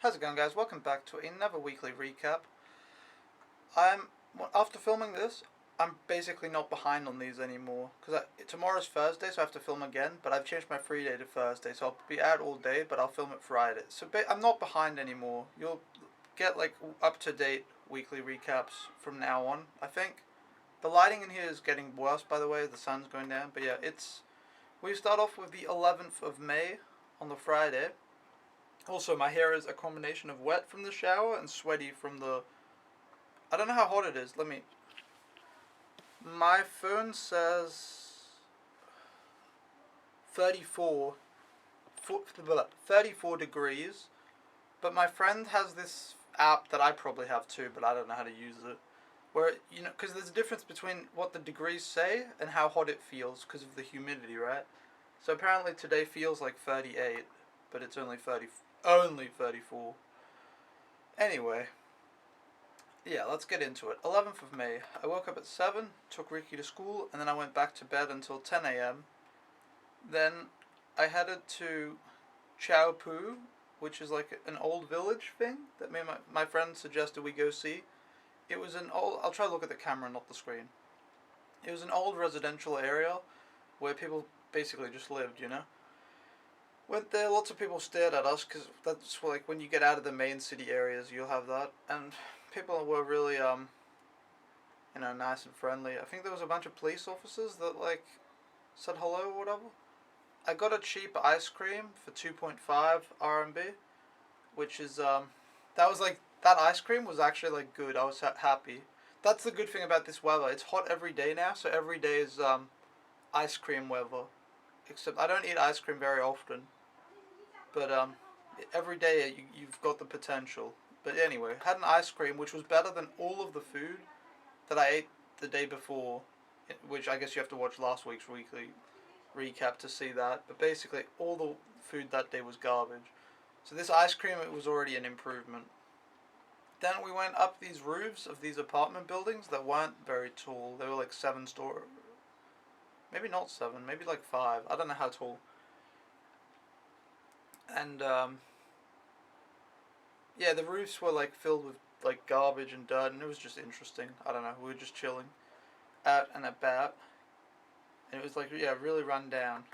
How's it going, guys? Welcome back to another weekly recap. I'm After filming this, I'm basically not behind on these anymore because tomorrow's Thursday, so I have to film again. But I've changed my free day to Thursday, so I'll be out all day, but I'll film it Friday. So I'm not behind anymore. You'll get like up to date weekly recaps from now on. I think the lighting in here is getting worse. By the way, the sun's going down. But yeah, we start off with the 11th of May on the Friday. Also, my hair is a combination of wet from the shower and sweaty from the... I don't know how hot it is. My phone says 34, 34 degrees, but my friend has this app that I probably have too, but I don't know how to use it. Where, because there's a difference between what the degrees say and how hot it feels because of the humidity, right? So apparently today feels like 38, but it's only 34. Anyway, yeah, let's get into it. 11th of May. I woke up at 7, took Ricky to school, and then I went back to bed until 10 a.m. Then I headed to Pu, which is like an old village thing that me and my friend suggested we go see. It was an old... I'll try to look at the camera, not the screen. It was an old residential area where people basically just lived, Went there, lots of people stared at us because that's like when you get out of the main city areas, you'll have that. And people were really, nice and friendly. I think there was a bunch of police officers that said hello or whatever. I got a cheap ice cream for 2.5 RMB, which is that ice cream was actually good. I was happy. That's the good thing about this weather. It's hot every day now, so every day is ice cream weather. Except I don't eat ice cream very often. But every day you've got the potential. But anyway, had an ice cream which was better than all of the food that I ate the day before, which I guess you have to watch last week's weekly recap to see that. But basically, all the food that day was garbage. So this ice cream, it was already an improvement. Then we went up these roofs of these apartment buildings that weren't very tall. They were like 7-story. Maybe not 7, maybe 5. I don't know how tall. And yeah, the roofs were filled with garbage and dirt, and it was just interesting. I don't know. We were just chilling, out and about, and it was really run down.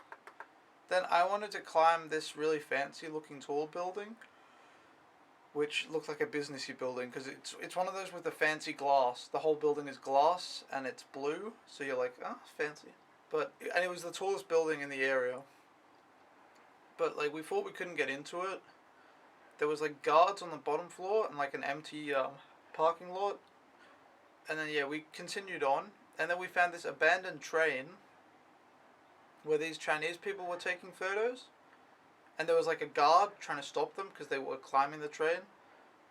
Then I wanted to climb this really fancy looking tall building, which looked like a businessy building because it's one of those with the fancy glass. The whole building is glass and it's blue, so you're like, oh, it's fancy. And it was the tallest building in the area. But we thought we couldn't get into it. There was guards on the bottom floor and an empty parking lot. And then yeah, we continued on, and then we found this abandoned train where these Chinese people were taking photos, and there was a guard trying to stop them because they were climbing the train.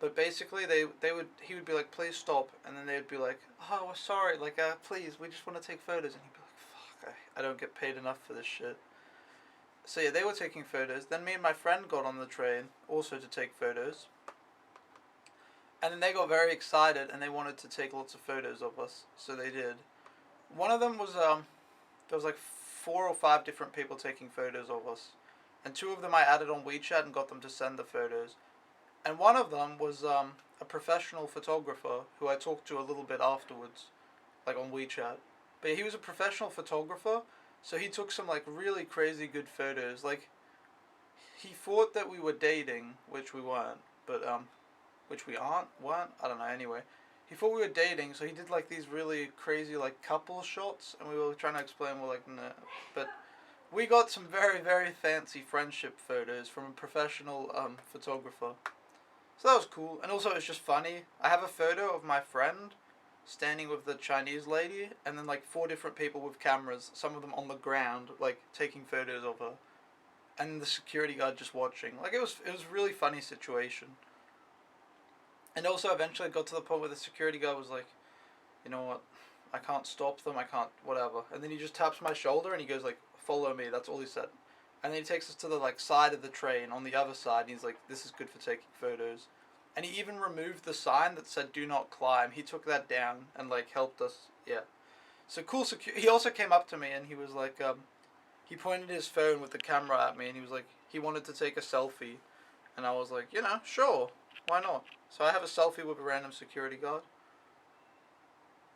But basically he would be like, please stop, and then they would be like, oh, we're sorry, please, we just want to take photos, and he'd be like, fuck, I don't get paid enough for this shit. So yeah, they were taking photos. Then me and my friend got on the train also to take photos. And then they got very excited and they wanted to take lots of photos of us. So they did. One of them was there was 4 or 5 different people taking photos of us. And 2 of them I added on WeChat and got them to send the photos. And one of them was a professional photographer who I talked to a little bit afterwards, on WeChat. But he was a professional photographer. So he took some really crazy good photos. He thought that we were dating, which we weren't, but which we weren't. I don't know. Anyway, he thought we were dating, so he did these really crazy couple shots, and we were trying to explain we're no. But we got some very very fancy friendship photos from a professional photographer. So that was cool, and also it's just funny. I have a photo of my friend standing with the Chinese lady, and then 4 different people with cameras, some of them on the ground, taking photos of her, and the security guard just watching. It was a really funny situation. And also eventually it got to the point where the security guard was like, you know what, I can't stop them, I can't whatever. And then he just taps my shoulder and he goes follow me. That's all he said. And then he takes us to the side of the train on the other side, and he's like, this is good for taking photos. And he even removed the sign that said "Do not climb." He took that down and helped us. Yeah, so cool. He also came up to me and he was he pointed his phone with the camera at me and he was he wanted to take a selfie, And I was like, sure, why not? So I have a selfie with a random security guard.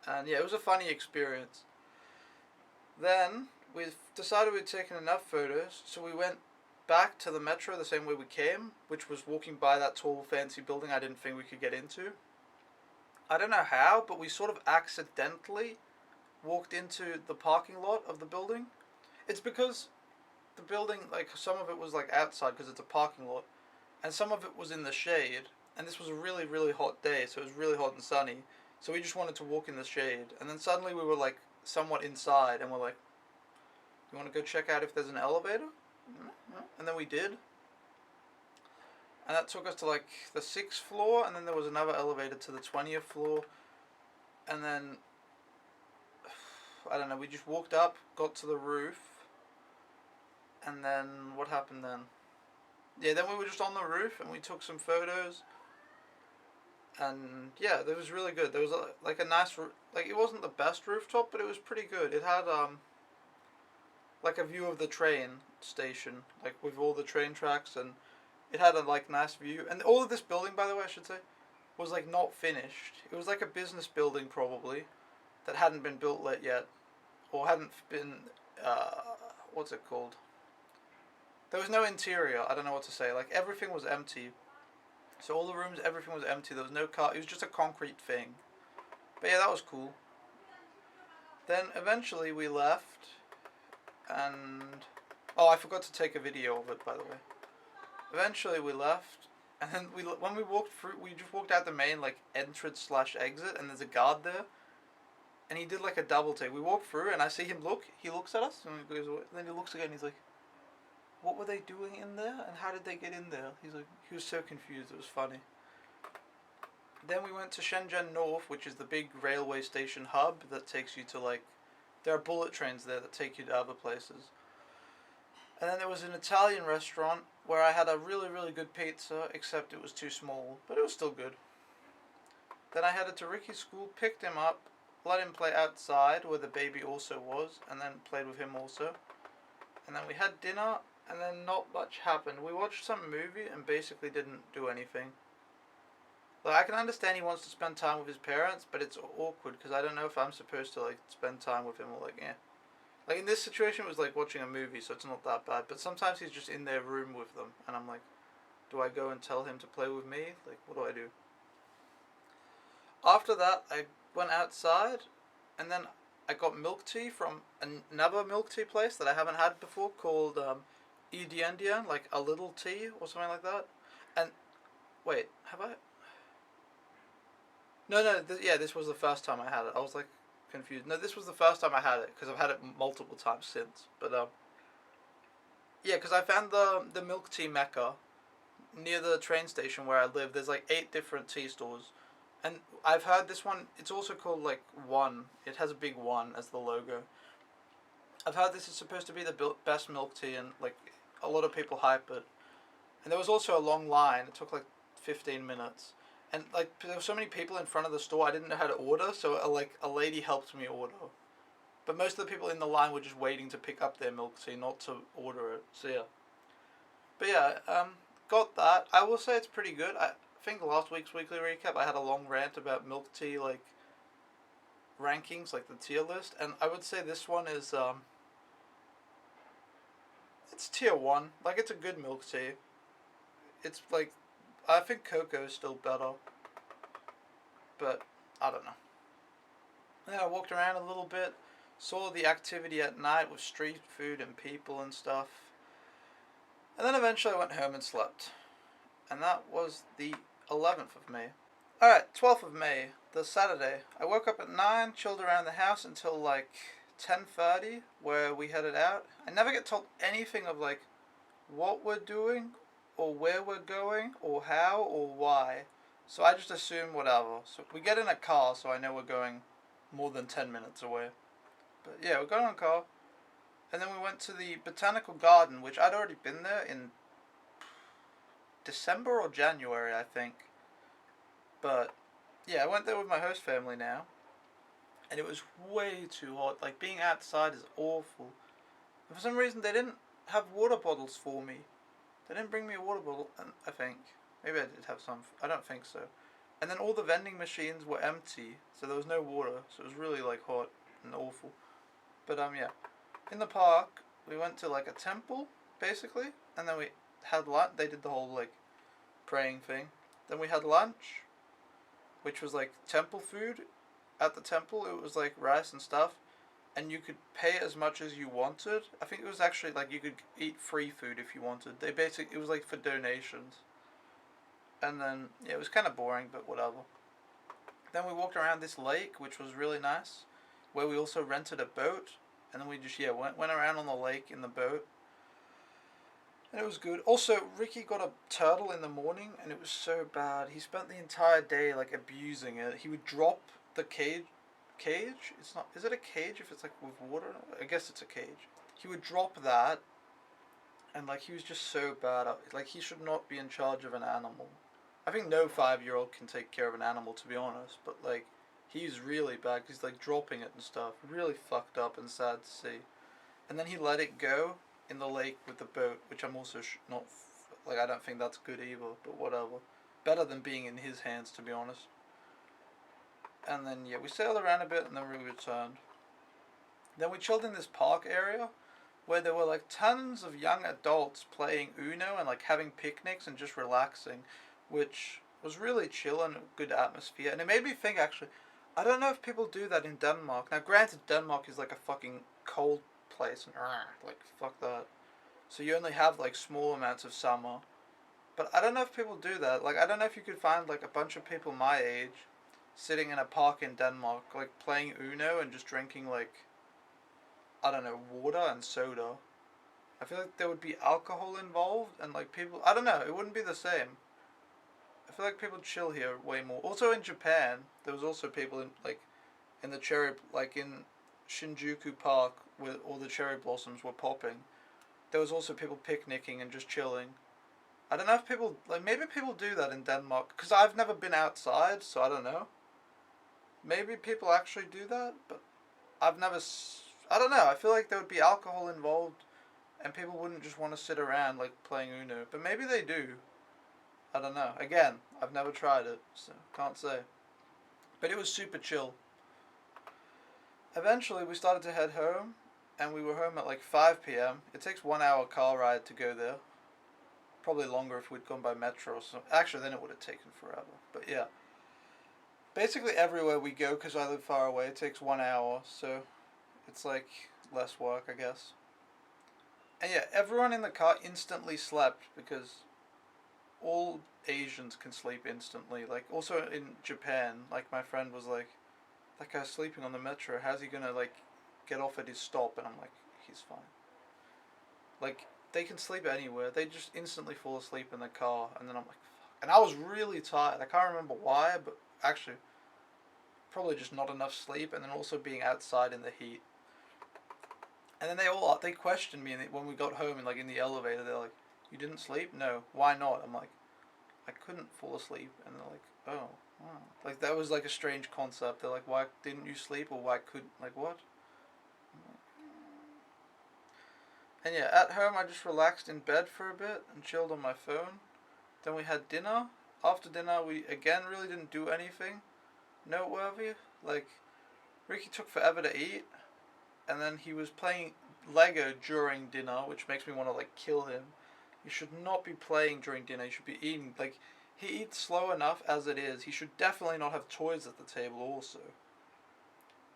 And yeah, it was a funny experience. Then we decided we'd taken enough photos, so we went back to the metro the same way we came, which was walking by that tall, fancy building I didn't think we could get into. I don't know how, but we sort of accidentally walked into the parking lot of the building. It's because the building, like, some of it was like outside because it's a parking lot, and some of it was in the shade. And this was a really, really hot day, so it was really hot and sunny. So we just wanted to walk in the shade, and then suddenly we were like somewhat inside, and we're like, "You want to go check out if there's an elevator?" And then we did, and that took us to like the 6th floor, and then there was another elevator to the 20th floor, and then I don't know. We just walked up, got to the roof, and then what happened then? Yeah, then we were just on the roof, and we took some photos. And yeah, that was really good. There was like a nice, like, it wasn't the best rooftop, but it was pretty good. It had like a view of the train station, like with all the train tracks, and it had a like nice view. And all of this building, by the way, I should say, was like not finished. It was like a business building probably that hadn't been built yet, or hadn't been what's it called? There was no interior. I don't know what to say. Like everything was empty. So all the rooms, everything was empty. There was no car. It was just a concrete thing. But yeah, that was cool. Then eventually we left, and oh, I forgot to take a video of it, by the way. Eventually we left, and then when we walked through, we just walked out the main like entrance slash exit, and there's a guard there, and he did like a double take. We walked through, and I see him look. He looks at us, and he goes away. Then he looks again. And he's like, "What were they doing in there? And how did they get in there?" He was so confused. It was funny. Then we went to Shenzhen North, which is the big railway station hub that takes you to like, there are bullet trains there that take you to other places. And then there was an Italian restaurant where I had a really, really good pizza, except it was too small, but it was still good. Then I headed to Ricky's school, picked him up, let him play outside where the baby also was, and then played with him also. And then we had dinner, and then not much happened. We watched some movie and basically didn't do anything. Like, I can understand he wants to spend time with his parents, but it's awkward because I don't know if I'm supposed to like spend time with him or like, yeah. Like in this situation it was like watching a movie, so it's not that bad. But sometimes he's just in their room with them, and I'm like, do I go and tell him to play with me? Like, what do I do? After that, I went outside, and then I got milk tea from another milk tea place that I haven't had before called Ediendian, like a little tea or something like that. And wait, have I? No, no, yeah, this was the first time I had it. I was like confused. No, this was the first time I had it because I've had it multiple times since. But yeah, because I found the milk tea mecca near the train station where I live. There's like 8 different tea stores, and I've heard this one. It's also called like One. It has a big one as the logo. I've heard this is supposed to be the best milk tea, and like a lot of people hype it. And there was also a long line. It took like 15 minutes. And like there were so many people in front of the store, I didn't know how to order, so a lady helped me order. But most of the people in the line were just waiting to pick up their milk tea, not to order it. So yeah. But yeah, got that. I will say it's pretty good. I think last week's weekly recap, I had a long rant about milk tea like rankings, like the tier list, and I would say this one is it's tier 1. Like it's a good milk tea. It's like, I think cocoa is still better, but I don't know. And then I walked around a little bit, saw the activity at night with street food and people and stuff, and then eventually I went home and slept. And that was the 11th of May. Alright, 12th of May, the Saturday. I woke up at 9, chilled around the house until like 10:30, where we headed out. I never get told anything of like what we're doing or where we're going, or how, or why. So I just assume whatever. So we get in a car, so I know we're going more than 10 minutes away. But yeah, we're going in a car. And then we went to the botanical garden, which I'd already been there in December or January, I think. But yeah, I went there with my host family now. And it was way too hot. Like, being outside is awful. And for some reason, they didn't have water bottles for me. They didn't bring me a water bottle, and I think. Maybe I did have some. I don't think so. And then all the vending machines were empty, so there was no water. So it was really like hot and awful. But yeah, in the park we went to like a temple basically, and then we had lunch. They did the whole like praying thing. Then we had lunch, which was like temple food. At the temple, it was like rice and stuff, and you could pay as much as you wanted. I think it was actually like you could eat free food if you wanted. It was like for donations. And then yeah, it was kind of boring, but whatever. Then we walked around this lake, which was really nice, where we also rented a boat, and then we just went around on the lake in the boat, and it was good. Also, Ricky got a turtle in the morning, and it was so bad. He spent the entire day like abusing it. He would drop the cage. It's not. Is it a cage if it's like with water? I guess it's a cage. He would drop that, and like he was just so bad. Like he should not be in charge of an animal. I think no 5-year-old can take care of an animal, to be honest. But like, he's really bad. 'Cause he's like dropping it and stuff. Really fucked up and sad to see. And then he let it go in the lake with the boat, which I'm also not like I don't think that's good either. But whatever. Better than being in his hands, to be honest. And then yeah, we sailed around a bit and then we returned. Then we chilled in this park area where there were like tons of young adults playing Uno and like having picnics and just relaxing, which was really chill and a good atmosphere. And it made me think actually, I don't know if people do that in Denmark. Now granted, Denmark is like a fucking cold place and like fuck that. So you only have like small amounts of summer. But I don't know if people do that. Like I don't know if you could find like a bunch of people my age sitting in a park in Denmark, like playing Uno and just drinking like, I don't know, water and soda. I feel like there would be alcohol involved and like people, I don't know, it wouldn't be the same. I feel like people chill here way more. Also in Japan, there was also people in like in the cherry, like in Shinjuku Park where all the cherry blossoms were popping. There was also people picnicking and just chilling. I don't know if people, like maybe people do that in Denmark, because I've never been outside, so I don't know. Maybe people actually do that, but I've never. I don't know. I feel like there would be alcohol involved, and people wouldn't just want to sit around like playing Uno. But maybe they do. I don't know. Again, I've never tried it, so can't say. But it was super chill. Eventually, we started to head home, and we were home at like 5 p.m. It takes 1 hour car ride to go there. Probably longer if we'd gone by metro or something. Actually, then it would have taken forever. But yeah. Basically everywhere we go, because I live far away, it takes 1 hour, so it's like less work, I guess. And yeah, everyone in the car instantly slept because all Asians can sleep instantly. Like, also in Japan, like my friend was like, that guy's sleeping on the metro, how's he gonna like get off at his stop? And I'm like, he's fine. Like, they can sleep anywhere, they just instantly fall asleep in the car, and then I'm like, fuck. And I was really tired, I can't remember why, but actually, probably just not enough sleep, and then also being outside in the heat. And then they questioned me when we got home and like in the elevator. They're like, "You didn't sleep? No. Why not?" I'm like, "I couldn't fall asleep." And they're like, "Oh, wow." Like that was like a strange concept. They're like, "Why didn't you sleep?" Or "Why couldn't?" Like what? And yeah, at home I just relaxed in bed for a bit and chilled on my phone. Then we had dinner. After dinner, we again really didn't do anything noteworthy. Like, Ricky took forever to eat, and then he was playing Lego during dinner, which makes me want to like kill him. You should not be playing during dinner. You should be eating. Like, he eats slow enough as it is. He should definitely not have toys at the table also.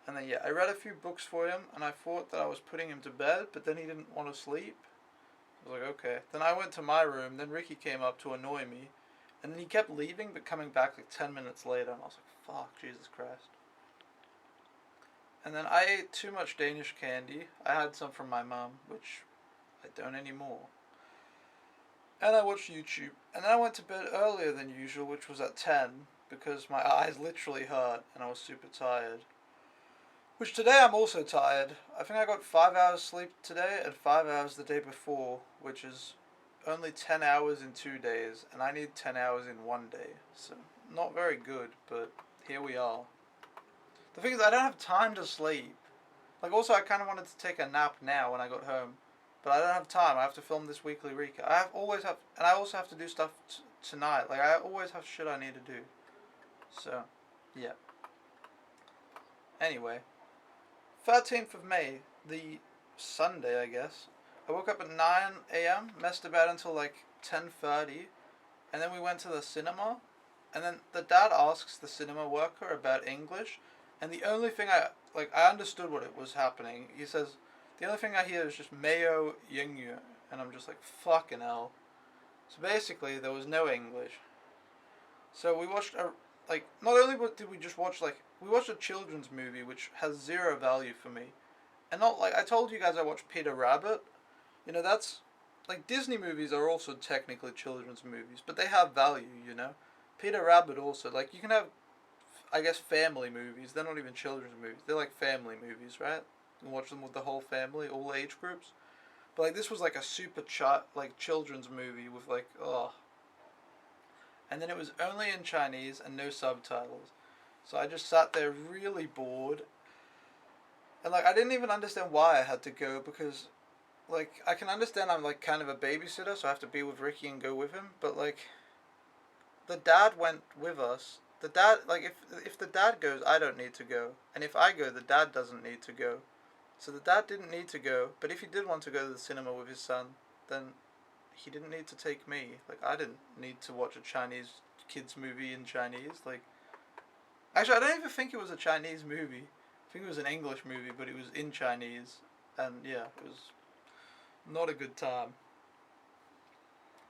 And then yeah, I read a few books for him, and I thought that I was putting him to bed, but then he didn't want to sleep. I was like, okay. Then I went to my room. Then Ricky came up to annoy me, and then he kept leaving but coming back like 10 minutes later, and I was like, fuck, Jesus Christ. And then I ate too much Danish candy. I had some from my mom, which I don't anymore. And I watched YouTube. And then I went to bed earlier than usual, which was at 10, because my eyes literally hurt and I was super tired. Which today I'm also tired. I think I got 5 hours sleep today and 5 hours the day before, which is only 10 hours in 2 days, and I need 10 hours in 1 day. So, not very good, but here we are. The thing is, I don't have time to sleep. Like, also, I kind of wanted to take a nap now when I got home. but I don't have time. I have to film this weekly recap. And I also have to do stuff tonight. Like I always have shit I need to do. So, yeah. Anyway, 13th of May, the Sunday, I guess. I woke up at 9 a.m., messed about until like 10:30, and then we went to the cinema. And then the dad asks the cinema worker about English, and the only thing I understood what it was happening. He says, the only thing I hear is just Mayo Yingyu, and I'm just like, fucking hell. So basically, there was no English. So we watched not only did we just watch we watched a children's movie which has zero value for me, and not like I told you guys I watched Peter Rabbit. You know, that's like Disney movies are also technically children's movies, but they have value. You know, Peter Rabbit also, like, you can have, I guess, family movies. They're not even children's movies. They're like family movies, right? You can watch them with the whole family, all age groups. But like this was like a super children's movie with like, oh. And then it was only in Chinese and no subtitles. So I just sat there really bored. And like I didn't even understand why I had to go, because like I can understand I'm like kind of a babysitter, so I have to be with Ricky and go with him, but like the dad went with us. The dad, like, if the dad goes, I don't need to go, and if I go, the dad doesn't need to go. So the dad didn't need to go, but if he did want to go to the cinema with his son, then he didn't need to take me. Like, I didn't need to watch a Chinese kids movie in Chinese. Like, actually, I don't even think it was a Chinese movie. I think it was an English movie, but it was in Chinese, and yeah, it was not a good time.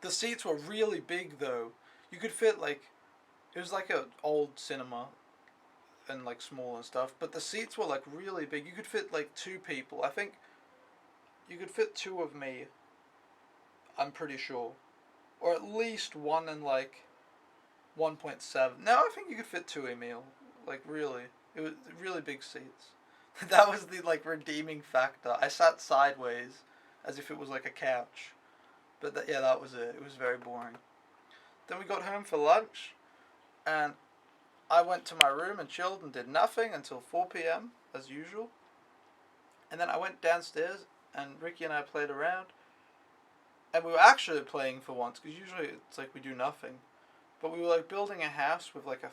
The seats were really big though. You could fit like, it was like an old cinema and like small and stuff, but the seats were like really big. You could fit like two people. I think you could fit two of me, I'm pretty sure. Or at least one and like 1.7. No, I think you could fit two Emil. Like really. It was really big seats. That was the like redeeming factor. I sat sideways as if it was like a couch. But yeah, that was it. It was very boring. Then we got home for lunch, and I went to my room and chilled and did nothing until 4 p.m. as usual. And then I went downstairs and Ricky and I played around. And we were actually playing for once, because usually it's like we do nothing. But we were like building a house with like a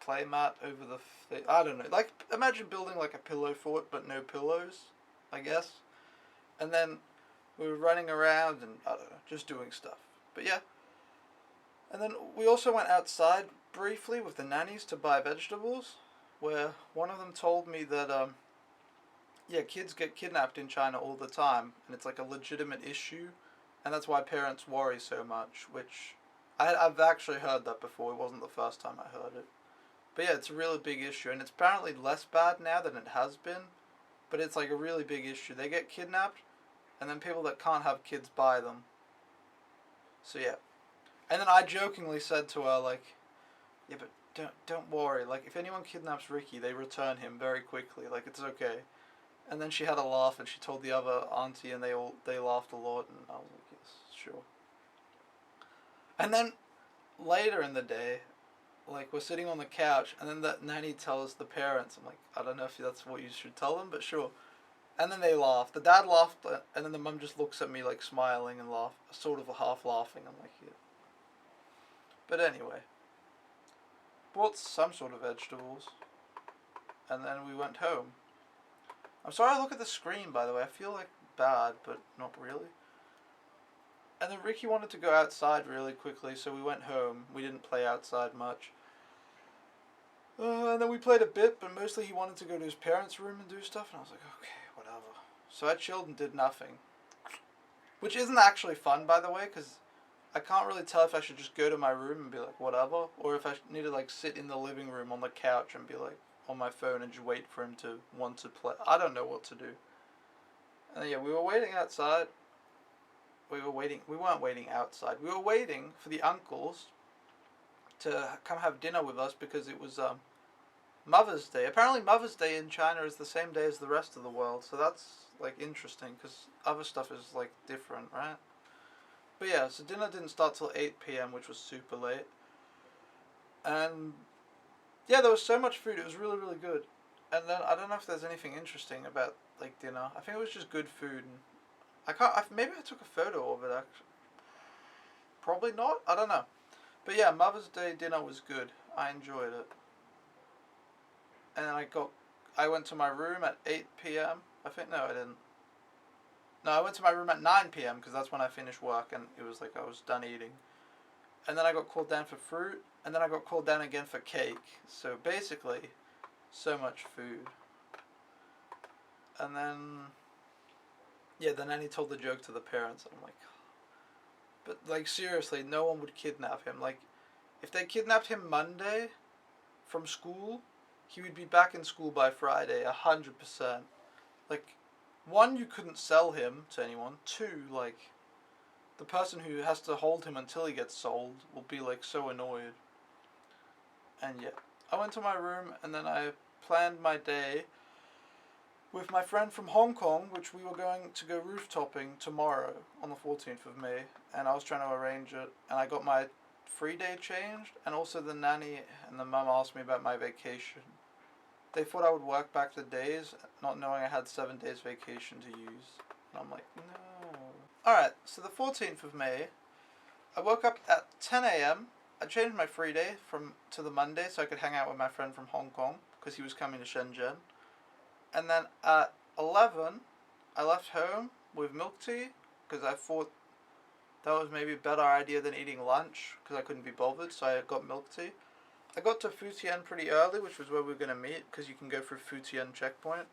play mat over the thing. I don't know. Like, imagine building like a pillow fort but no pillows, I guess. And then we were running around and, I don't know, just doing stuff. But yeah. And then we also went outside briefly with the nannies to buy vegetables, where one of them told me that, yeah, kids get kidnapped in China all the time, and it's like a legitimate issue, and that's why parents worry so much, which I've actually heard that before. It wasn't the first time I heard it. But yeah, it's a really big issue, and it's apparently less bad now than it has been, but it's like a really big issue. They get kidnapped, and then people that can't have kids buy them. So yeah. And then I jokingly said to her, like, yeah, but don't worry. Like, if anyone kidnaps Ricky, they return him very quickly. Like, it's okay. And then she had a laugh, and she told the other auntie, and they laughed a lot, and I was like, yes, sure. And then later in the day, like, we're sitting on the couch, and then that nanny tells the parents. I'm like, I don't know if that's what you should tell them, but sure. And then they laughed. The dad laughed, and then the mum just looks at me like smiling and laugh, sort of half laughing. I'm like, yeah. But anyway, bought some sort of vegetables, and then we went home. I'm sorry I look at the screen, by the way. I feel like bad, but not really. And then Ricky wanted to go outside really quickly, so we went home. We didn't play outside much. And then we played a bit, but mostly he wanted to go to his parents' room and do stuff, and I was like, okay, whatever. So I chilled and did nothing. Which isn't actually fun, by the way, because I can't really tell if I should just go to my room and be like, whatever, or if I need to like sit in the living room on the couch and be like on my phone and just wait for him to want to play. I don't know what to do. And yeah, we were waiting outside. We weren't waiting outside. We were waiting for the uncles to come have dinner with us, because it was Mother's Day. Apparently Mother's Day in China is the same day as the rest of the world, so that's like interesting, because other stuff is like different, right? But yeah, so dinner didn't start till 8 p.m, which was super late. And yeah, there was so much food. It was really, really good. And then I don't know if there's anything interesting about like dinner. I think it was just good food. And I can't. Maybe I took a photo of it actually. Probably not. I don't know. But yeah, Mother's Day dinner was good. I enjoyed it. And then I went to my room at 8 p.m. I think no, I didn't. No, I went to my room at 9 p.m. because that's when I finished work and it was like I was done eating. And then I got called down for fruit, and then I got called down again for cake. So basically, so much food. And then, yeah, the nanny told the joke to the parents. I'm like, but like seriously, no one would kidnap him. Like, if they kidnapped him Monday from school, he would be back in school by Friday, 100%. Like, one, you couldn't sell him to anyone. Two, like, the person who has to hold him until he gets sold will be like so annoyed. And yeah, I went to my room and then I planned my day with my friend from Hong Kong, which we were going to go roof-topping tomorrow on the 14th of May, and I was trying to arrange it, and I got my free day changed, and also the nanny and the mum asked me about my vacation. They thought I would work back the days, not knowing I had 7 days vacation to use. And I'm like, no. Alright, so the 14th of May, I woke up at 10 a.m. I changed my free day to the Monday so I could hang out with my friend from Hong Kong, because he was coming to Shenzhen. And then at 11, I left home with milk tea, because I thought that was maybe a better idea than eating lunch, because I couldn't be bothered, so I got milk tea. I got to Futian pretty early, which was where we were going to meet, because you can go through Futian checkpoint.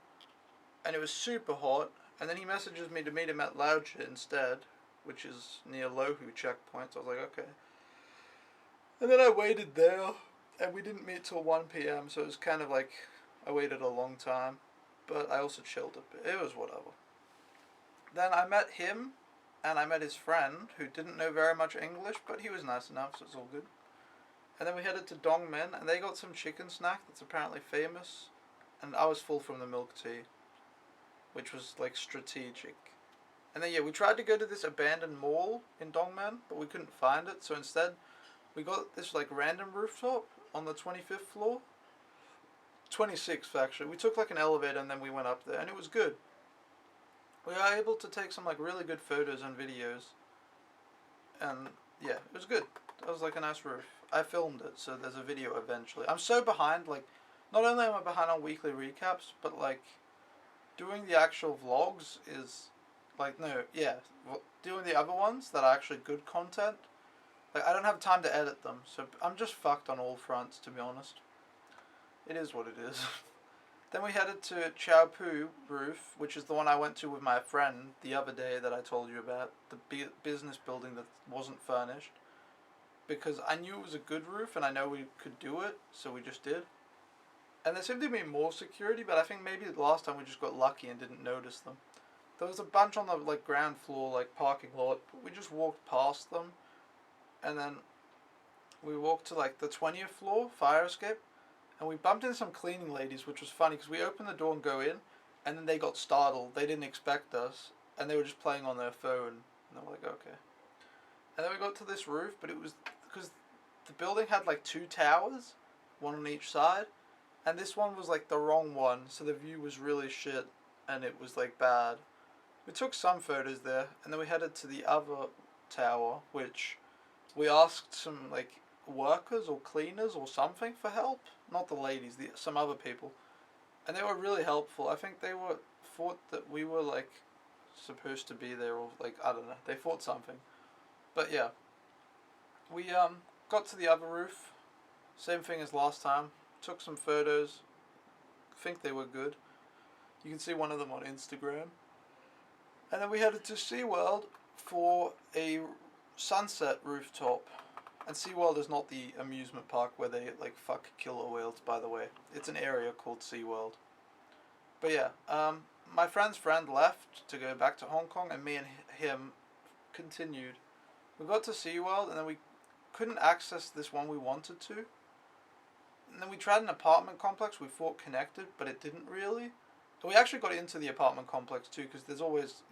And it was super hot, and then he messages me to meet him at Laoji instead, which is near Lohu checkpoint, so I was like, okay. And then I waited there, and we didn't meet till 1 p.m., so it was kind of like I waited a long time. But I also chilled a bit. It was whatever. Then I met him, and I met his friend, who didn't know very much English, but he was nice enough, so it's all good. And then we headed to Dongmen, and they got some chicken snack that's apparently famous. And I was full from the milk tea, which was like strategic. And then yeah, we tried to go to this abandoned mall in Dongmen, but we couldn't find it, so instead we got this like random rooftop on the 25th floor. 26th actually. We took like an elevator and then we went up there and it was good. We were able to take some like really good photos and videos. And yeah, it was good. That was like a nice roof. I filmed it, so there's a video eventually. I'm so behind, like, not only am I behind on weekly recaps, but like, doing the actual vlogs is, like, no, yeah, doing the other ones that are actually good content, like, I don't have time to edit them, so I'm just fucked on all fronts, to be honest. It is what it is. Then we headed to Pu Roof, which is the one I went to with my friend the other day that I told you about, the business building that wasn't furnished. Because I knew it was a good roof and I know we could do it, so we just did. And there seemed to be more security, but I think maybe the last time we just got lucky and didn't notice them. There was a bunch on the like ground floor, like parking lot, but we just walked past them. And then we walked to like the 20th floor, fire escape. And we bumped into some cleaning ladies, which was funny because we opened the door and go in, and then they got startled. They didn't expect us, and they were just playing on their phone. And they were like, okay. And then we got to this roof, but it was because the building had like 2 towers, one on each side, and this one was like the wrong one, so the view was really shit, and it was like bad. We took some photos there, and then we headed to the other tower, which we asked some like workers or cleaners or something for help. Not the ladies, some other people. And they were really helpful. I think they thought that we were like supposed to be there, or like, I don't know, they thought something. But yeah. We got to the other roof. Same thing as last time. Took some photos. Think they were good. You can see one of them on Instagram. And then we headed to SeaWorld for a sunset rooftop. And SeaWorld is not the amusement park where they like fuck killer whales, by the way. It's an area called SeaWorld. But yeah, my friend's friend left to go back to Hong Kong, and me and him continued. We got to SeaWorld, and then we couldn't access this one we wanted to. And then we tried an apartment complex we thought connected, but it didn't really. And we actually got into the apartment complex too, because there's always,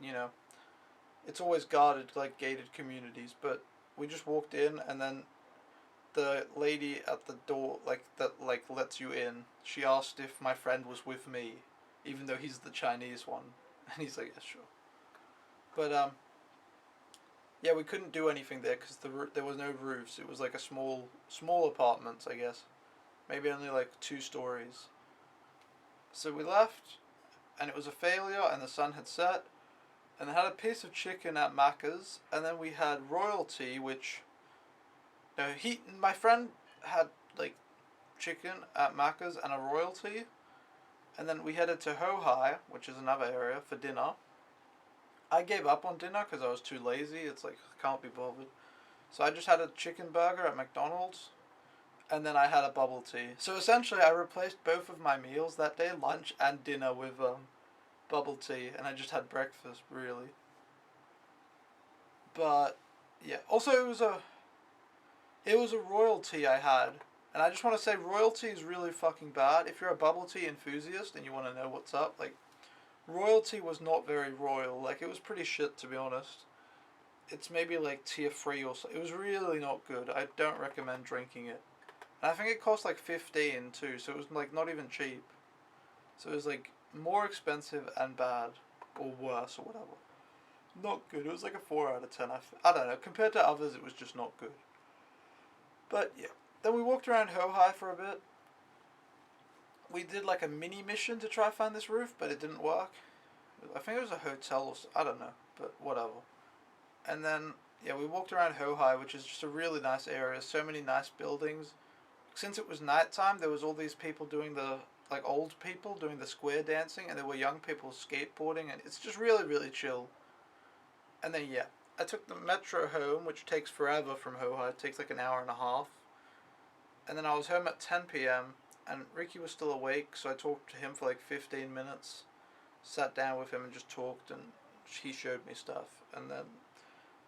it's always guarded, like gated communities, but we just walked in, and then the lady at the door, that lets you in, she asked if my friend was with me, even though he's the Chinese one. And he's like, yeah, sure. But yeah, we couldn't do anything there because there was no roofs. It was like a small apartments, I guess. Maybe only like 2 stories. So we left, and it was a failure, and the sun had set, and they had a piece of chicken at Macca's, and then we had royalty, which no, my friend had like chicken at Macca's and a royalty, and then we headed to Hohai, which is another area, for dinner. I gave up on dinner because I was too lazy. It's like, can't be bothered. So I just had a chicken burger at McDonald's, and then I had a bubble tea. So essentially, I replaced both of my meals that day, lunch and dinner, with bubble tea, and I just had breakfast, really. But yeah, also it was a royalty I had, and I just want to say royalty is really fucking bad. If you're a bubble tea enthusiast and you want to know what's up, like royalty was not very royal. Like it was pretty shit, to be honest. It's maybe like tier 3 or so. It was really not good. I don't recommend drinking it. And I think it cost like 15 too, so it was like not even cheap. So it was like more expensive and bad, or worse, or whatever. Not good. It was like a 4 out of 10. I don't know. Compared to others, it was just not good. But yeah. Then we walked around Hohai for a bit. We did like a mini mission to try to find this roof, but it didn't work. I think it was a hotel or I don't know, but whatever. And then yeah, we walked around Hohai, which is just a really nice area. So many nice buildings. Since it was nighttime, there was all these people doing like old people doing the square dancing, and there were young people skateboarding, and it's just really really chill. And then yeah, I took the metro home, which takes forever from Hohai. It takes like an hour and a half. And then I was home at 10 p.m. and Ricky was still awake, so I talked to him for like 15 minutes. Sat down with him and just talked, and he showed me stuff. And then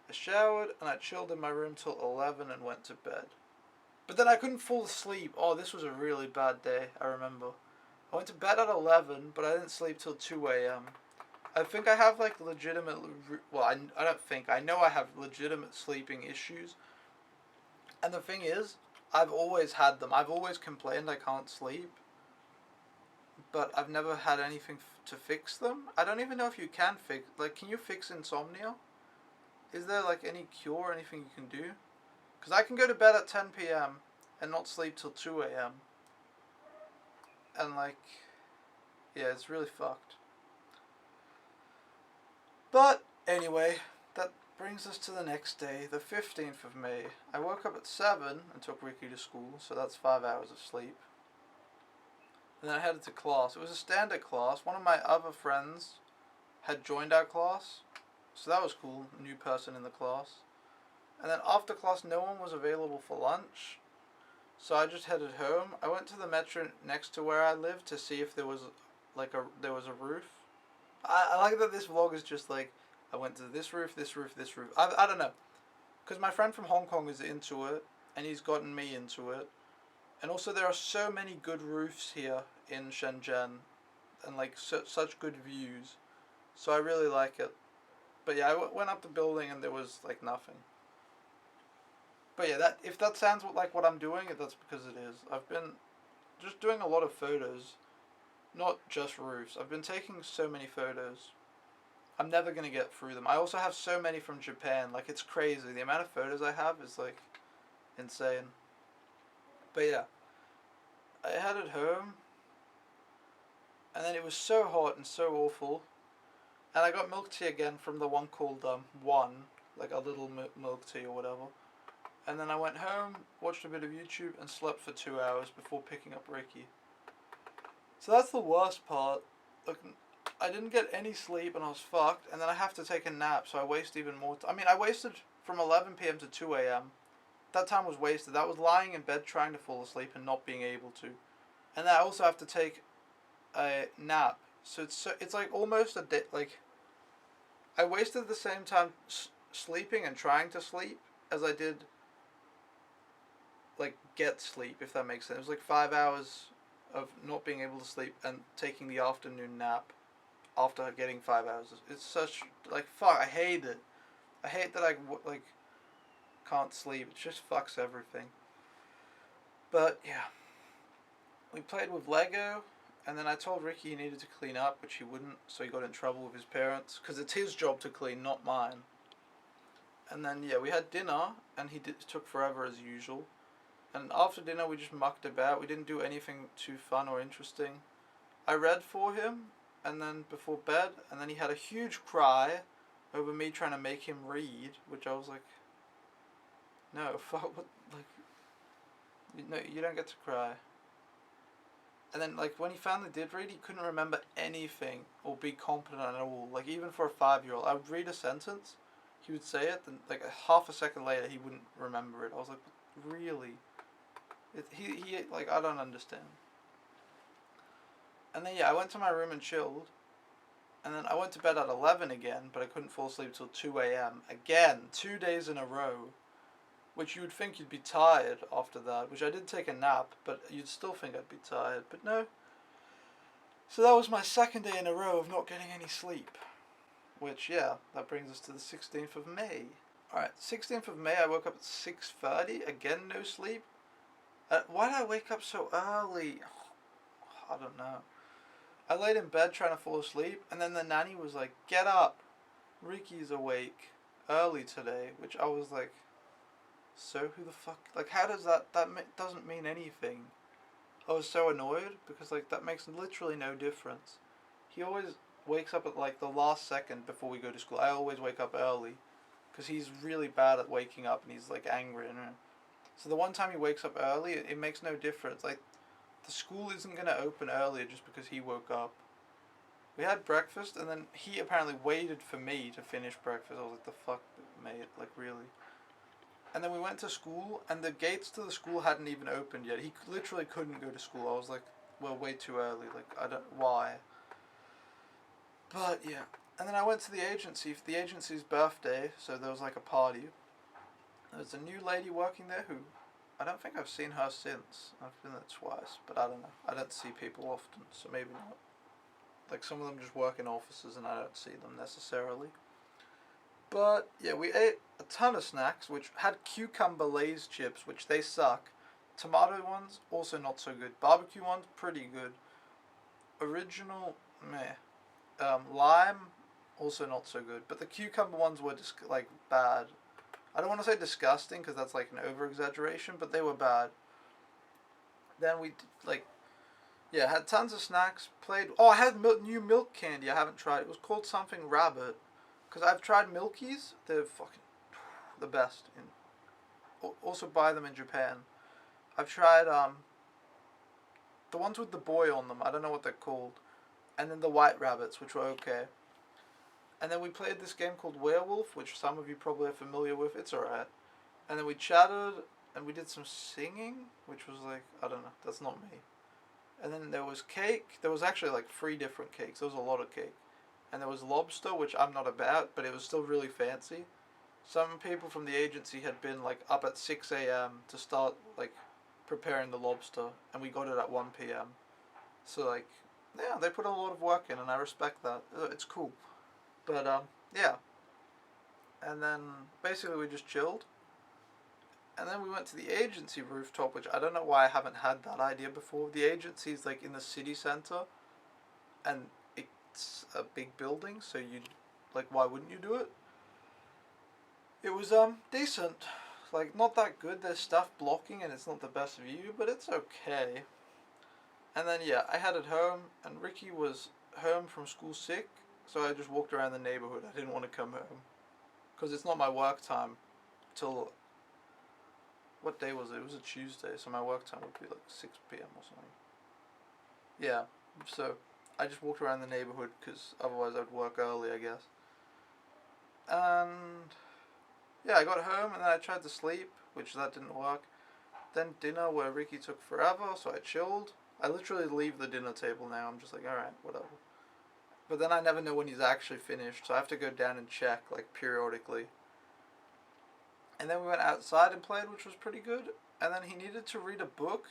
I showered and I chilled in my room till 11 and went to bed. But then I couldn't fall asleep. Oh, this was a really bad day, I remember. I went to bed at 11, but I didn't sleep till 2 a.m. I think I have like legitimate, well, I don't think, I know I have legitimate sleeping issues. And the thing is, I've always had them. I've always complained I can't sleep, but I've never had anything to fix them. I don't even know if you can fix, like, can you fix insomnia? Is there like any cure or anything you can do? Because I can go to bed at 10 p.m. and not sleep till 2 a.m. And like, yeah, it's really fucked. But anyway, that brings us to the next day, the 15th of May. I woke up at 7 and took Ricky to school, so that's 5 hours of sleep. And then I headed to class. It was a standard class. One of my other friends had joined our class, so that was cool, a new person in the class. And then after class, no one was available for lunch, so I just headed home. I went to the metro next to where I lived to see if there was there was a roof. I like that this vlog is just like, I went to this roof, this roof, this roof. I don't know. Because my friend from Hong Kong is into it, and he's gotten me into it. And also there are so many good roofs here in Shenzhen, and like such good views. So I really like it. But yeah, I went up the building and there was like nothing. But yeah, that if that sounds like what I'm doing, that's because it is. I've been just doing a lot of photos, not just roofs. I've been taking so many photos. I'm never going to get through them. I also have so many from Japan. Like, it's crazy. The amount of photos I have is, like, insane. But yeah, I headed home, and then it was so hot and so awful. And I got milk tea again from the one called, One, like a little milk tea or whatever. And then I went home, watched a bit of YouTube, and slept for 2 hours before picking up Ricky. So that's the worst part. Like, I didn't get any sleep and I was fucked, and then I have to take a nap, so I waste even more time. I mean, I wasted from 11 p.m. to 2 a.m. That time was wasted. That was lying in bed trying to fall asleep and not being able to. And then I also have to take a nap. So it's like almost a day. Like, I wasted the same time sleeping and trying to sleep as I did, like, get sleep, if that makes sense. It was like 5 hours of not being able to sleep and taking the afternoon nap after getting 5 hours. It's such, like, fuck, I hate it. I hate that I, like, can't sleep. It just fucks everything. But, yeah. We played with Lego, And then I told Ricky he needed to clean up, which he wouldn't, so he got in trouble with his parents, because it's his job to clean, not mine. And then, yeah, we had dinner, and took forever as usual. And after dinner, we just mucked about. We didn't do anything too fun or interesting. I read for him, and then before bed, and then he had a huge cry over me trying to make him read, which I was like, no, fuck, what, like, no, you don't get to cry. And then, like, when he finally did read, he couldn't remember anything or be competent at all. Like, even for a 5-year-old, I would read a sentence, he would say it, then, like, a half a second later, he wouldn't remember it. I was like, really? He like, I don't understand. And then, yeah, I went to my room and chilled. And then I went to bed at 11 again, but I couldn't fall asleep till 2 a.m. Again, 2 days in a row. Which you would think you'd be tired after that, which I did take a nap, but you'd still think I'd be tired, but no. So that was my second day in a row of not getting any sleep. Which, yeah, that brings us to the 16th of May. Alright, 16th of May, I woke up at 6:30, again no sleep. Why did I wake up so early? I don't know. I laid in bed trying to fall asleep, and then the nanny was like, get up, Ricky's awake early today, which I was like, so who the fuck, like, how does that doesn't mean anything. I was so annoyed, because, like, that makes literally no difference. He always wakes up at, like, the last second before we go to school. I always wake up early, because he's really bad at waking up, and he's, like, angry, so the one time he wakes up early, it makes no difference. Like, the school isn't going to open earlier just because he woke up. We had breakfast, and then he apparently waited for me to finish breakfast. I was like, the fuck, mate, like, really? And then we went to school, and the gates to the school hadn't even opened yet. He literally couldn't go to school. I was like, well, way too early. Like, I don't, why? But, yeah. And then I went to the agency for the agency's birthday, so there was, like, a party. There's a new lady working there who, I don't think I've seen her since. I've been there twice, but I don't know. I don't see people often, so maybe not. Like, some of them just work in offices, and I don't see them necessarily. But, yeah, we ate a ton of snacks, which had cucumber Lay's chips, which they suck. Tomato ones, also not so good. Barbecue ones, pretty good. Original, meh. Lime, also not so good. But the cucumber ones were just, like, bad. I don't want to say disgusting, because that's, like, an over-exaggeration, but they were bad. Then we, like, yeah, had tons of snacks, played... Oh, I had new milk candy I haven't tried. It was called something rabbit. Because I've tried Milkies, they're fucking the best. Also buy them in Japan. I've tried the ones with the boy on them, I don't know what they're called. And then the white rabbits, which were okay. And then we played this game called Werewolf, which some of you probably are familiar with, it's alright. And then we chatted, and we did some singing, which was like, I don't know, that's not me. And then there was cake, there was actually like 3 different cakes, there was a lot of cake. And there was lobster, which I'm not about, but it was still really fancy. Some people from the agency had been, like, up at 6 a.m. to start, like, preparing the lobster, and we got it at 1 p.m. So, like, yeah, they put a lot of work in, and I respect that. It's cool. But, yeah. And then, basically, we just chilled. And then we went to the agency rooftop, which I don't know why I haven't had that idea before. The agency's, like, in the city center, and it's a big building, so you, like, why wouldn't you do it? It was decent, like, not that good. There's stuff blocking and it's not the best view, but it's okay. And then, yeah, I headed home, and Ricky was home from school sick, so I just walked around the neighborhood. I didn't want to come home because it's not my work time till, what day was it? It was a Tuesday, so my work time would be like 6 p.m. or something. Yeah, so I just walked around the neighborhood because otherwise I'd work early, I guess. And yeah, I got home and then I tried to sleep, which that didn't work. Then dinner, where Ricky took forever, so I chilled. I literally leave the dinner table now. I'm just like, alright, whatever. But then I never know when he's actually finished, so I have to go down and check, like, periodically. And then we went outside and played, which was pretty good. And then he needed to read a book,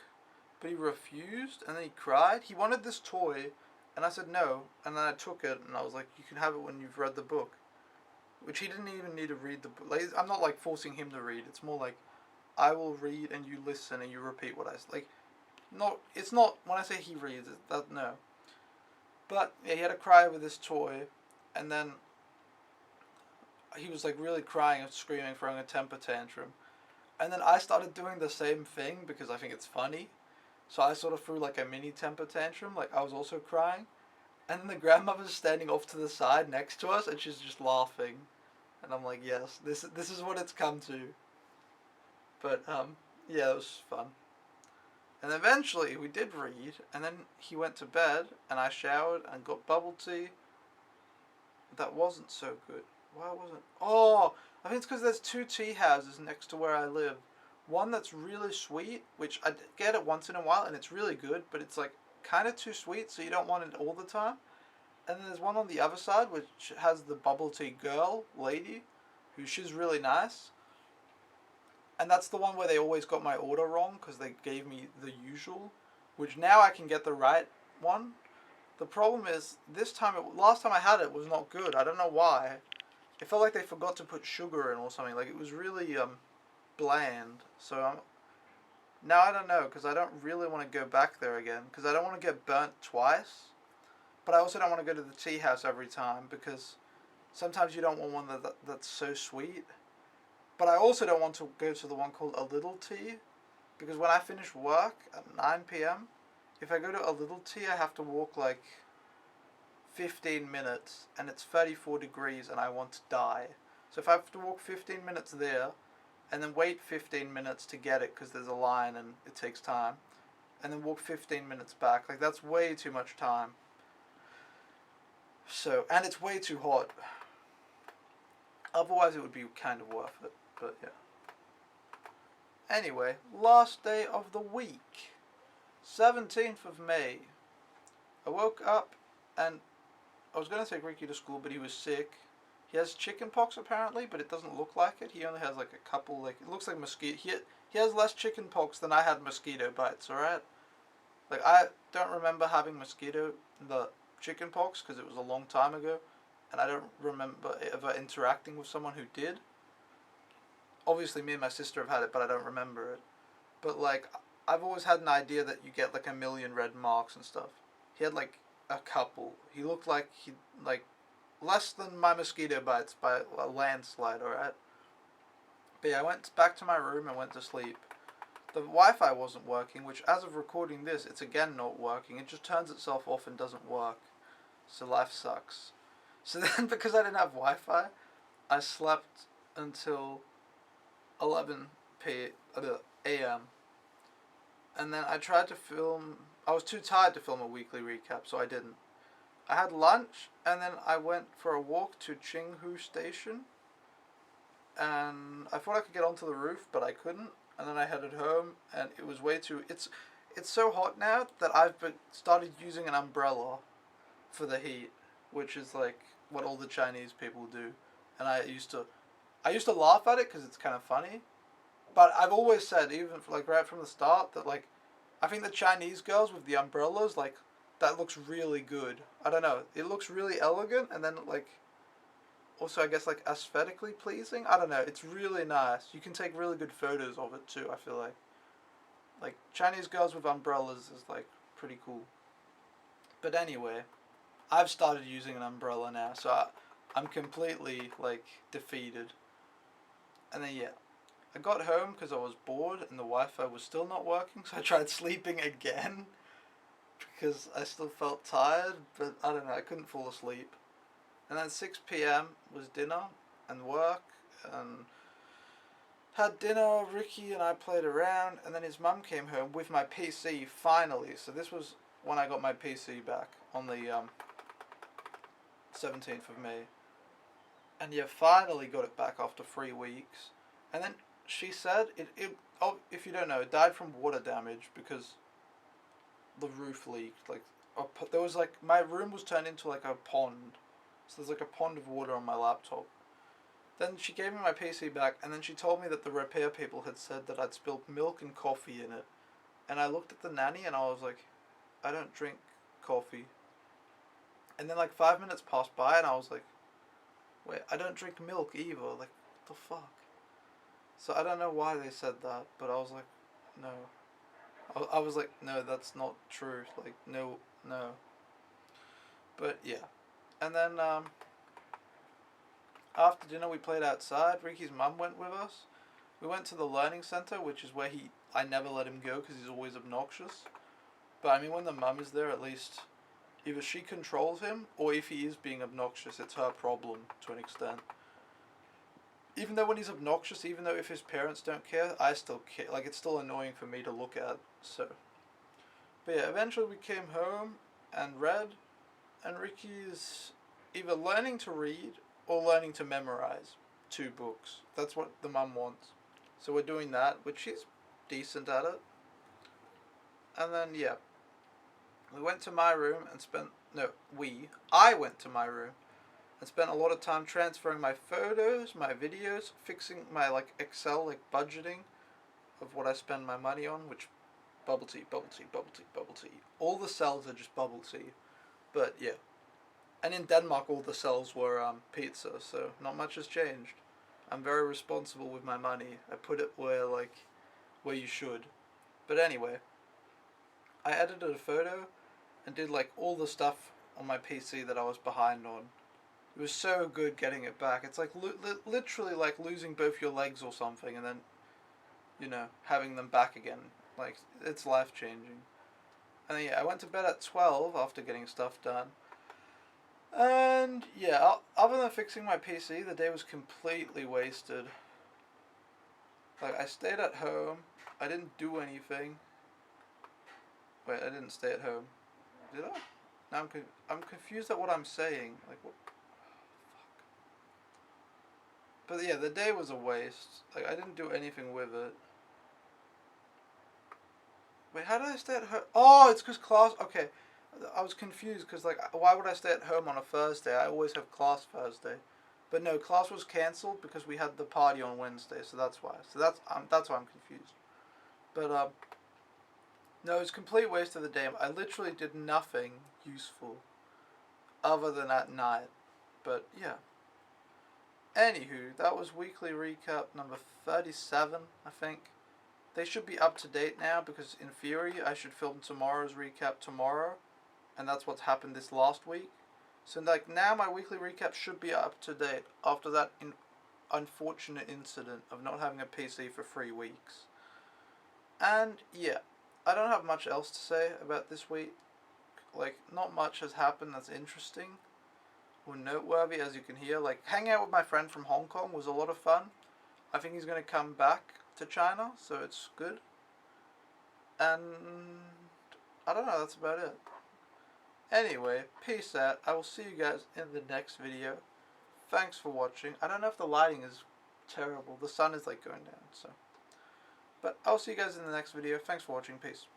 but he refused, and then he cried. He wanted this toy, and I said no, and then I took it, and I was like, you can have it when you've read the book. Which he didn't even need to read the book. Like, I'm not, like, forcing him to read. It's more like, I will read, and you listen, and you repeat what I say. Like, No, it's not, when I say he reads it, that, no. But, yeah, he had a cry with this toy, and then he was, like, really crying and screaming, throwing a temper tantrum. And then I started doing the same thing because I think it's funny. So I sort of threw, like, a mini temper tantrum, like, I was also crying. And then the grandmother's standing off to the side next to us, and she's just laughing. And I'm like, yes, this is what it's come to. But, yeah, it was fun. And eventually we did read, and then he went to bed, and I showered and got bubble tea. That wasn't so good. Why wasn't? Oh, I think it's because there's two tea houses next to where I live. One that's really sweet, which I get it once in a while, and it's really good, but it's like kind of too sweet, so you don't want it all the time. And then there's one on the other side, which has the bubble tea girl, lady, who she's really nice. And that's the one where they always got my order wrong because they gave me the usual, which now I can get the right one. The problem is this time, last time I had it was not good. I don't know why. It felt like they forgot to put sugar in or something. Like it was really bland. So now I don't know because I don't really want to go back there again because I don't want to get burnt twice. But I also don't want to go to the tea house every time because sometimes you don't want one that's so sweet. But I also don't want to go to the one called A Little Tea because when I finish work at 9 p.m., if I go to A Little Tea, I have to walk like 15 minutes and it's 34 degrees and I want to die. So if I have to walk 15 minutes there and then wait 15 minutes to get it because there's a line and it takes time, and then walk 15 minutes back, like that's way too much time. So, and it's way too hot. Otherwise it would be kind of worth it, but yeah. Anyway, last day of the week, 17th of May. I woke up and I was going to take Ricky to school, but he was sick. He has chicken pox apparently, but it doesn't look like it. He only has like a couple, like, it looks like mosquito. He has less chicken pox than I had mosquito bites, alright? Like, I don't remember having the chicken pox, because it was a long time ago, and I don't remember ever interacting with someone who did. Obviously, me and my sister have had it, but I don't remember it. But, like, I've always had an idea that you get, like, a million red marks and stuff. He had, like, a couple. He looked like less than my mosquito bites by a landslide, alright? But yeah, I went back to my room and went to sleep. The Wi-Fi wasn't working, which as of recording this, it's again not working. It just turns itself off and doesn't work. So life sucks. So then, because I didn't have Wi-Fi, I slept until 11 a.m. And then I tried to film. I was too tired to film a weekly recap, so I didn't. I had lunch, and then I went for a walk to Qinghu Station. And I thought I could get onto the roof, but I couldn't. And then I headed home, and it was way too. It's so hot now that I've started using an umbrella for the heat, which is like what all the Chinese people do. And I used to laugh at it because it's kind of funny, but I've always said, even like right from the start, that like I think the Chinese girls with the umbrellas, like, that looks really good. I don't know, it looks really elegant, and then like also I guess like aesthetically pleasing. I don't know, it's really nice. You can take really good photos of it too. I feel like Chinese girls with umbrellas is like pretty cool. But anyway, I've started using an umbrella now, so I'm completely like defeated. And then yeah, I got home because I was bored and the Wi-Fi was still not working, so I tried sleeping again because I still felt tired, but I don't know, I couldn't fall asleep. And then 6 p.m. was dinner and work, and had dinner. Ricky and I played around, and then his mum came home with my PC finally. So this was when I got my PC back on the 17th of May. And yeah, finally got it back after 3 weeks. And then she said if you don't know, it died from water damage because the roof leaked. Like, there was like, my room was turned into like a pond. So there's like a pond of water on my laptop. Then she gave me my PC back, and then she told me that the repair people had said that I'd spilled milk and coffee in it. And I looked at the nanny and I was like, I don't drink coffee. And then like 5 minutes passed by and I was like, wait, I don't drink milk either. Like, what the fuck? So I don't know why they said that, but I was like, no. I was like, no, that's not true. Like, no, no. But yeah. And then after dinner, we played outside. Ricky's mum went with us. We went to the learning center, which is where I never let him go because he's always obnoxious. But I mean, when the mum is there, at least either she controls him, or if he is being obnoxious, it's her problem to an extent. Even though when he's obnoxious, even though if his parents don't care, I still care. Like, it's still annoying for me to look at. So, but yeah, eventually we came home and read, and Ricky's either learning to read or learning to memorize 2 books. That's what the mum wants. So we're doing that, which she's decent at it. And then, yeah, we went to my room and I went to my room and spent a lot of time transferring my photos, my videos, fixing my, like, Excel, like, budgeting of what I spend my money on, which, bubble tea, bubble tea, bubble tea, bubble tea. All the cells are just bubble tea. But, yeah. And in Denmark, all the cells were pizza, so not much has changed. I'm very responsible with my money. I put it where you should. But anyway, I edited a photo and did, like, all the stuff on my PC that I was behind on. It was so good getting it back. It's like literally like losing both your legs or something and then, having them back again. Like, it's life-changing. And then, yeah, I went to bed at 12 after getting stuff done. And, yeah, other than fixing my PC, the day was completely wasted. Like, I stayed at home. I didn't do anything. Wait, I didn't stay at home. Did I? Now I'm confused at what I'm saying. Like, what? But yeah, the day was a waste. Like, I didn't do anything with it. Wait, how did I stay at home? Oh, it's because class... Okay, I was confused because, like, why would I stay at home on a Thursday? I always have class Thursday. But no, class was cancelled because we had the party on Wednesday, so that's why. So that's why I'm confused. But, no, it was a complete waste of the day. I literally did nothing useful other than at night. But, yeah. Anywho, that was weekly recap number 37, I think. They should be up to date now because in theory I should film tomorrow's recap tomorrow, and that's what's happened this last week. So, like, now my weekly recap should be up to date after that unfortunate incident of not having a PC for 3 weeks. And yeah, I don't have much else to say about this week. Like, not much has happened that's interesting or noteworthy, as you can hear. Like, hanging out with my friend from Hong Kong was a lot of fun. I think he's going to come back to China, so it's good. And I don't know, that's about it. Anyway, peace out. I will see you guys in the next video. Thanks for watching. I don't know if the lighting is terrible. The sun is, like, going down, so. But I'll see you guys in the next video. Thanks for watching. Peace.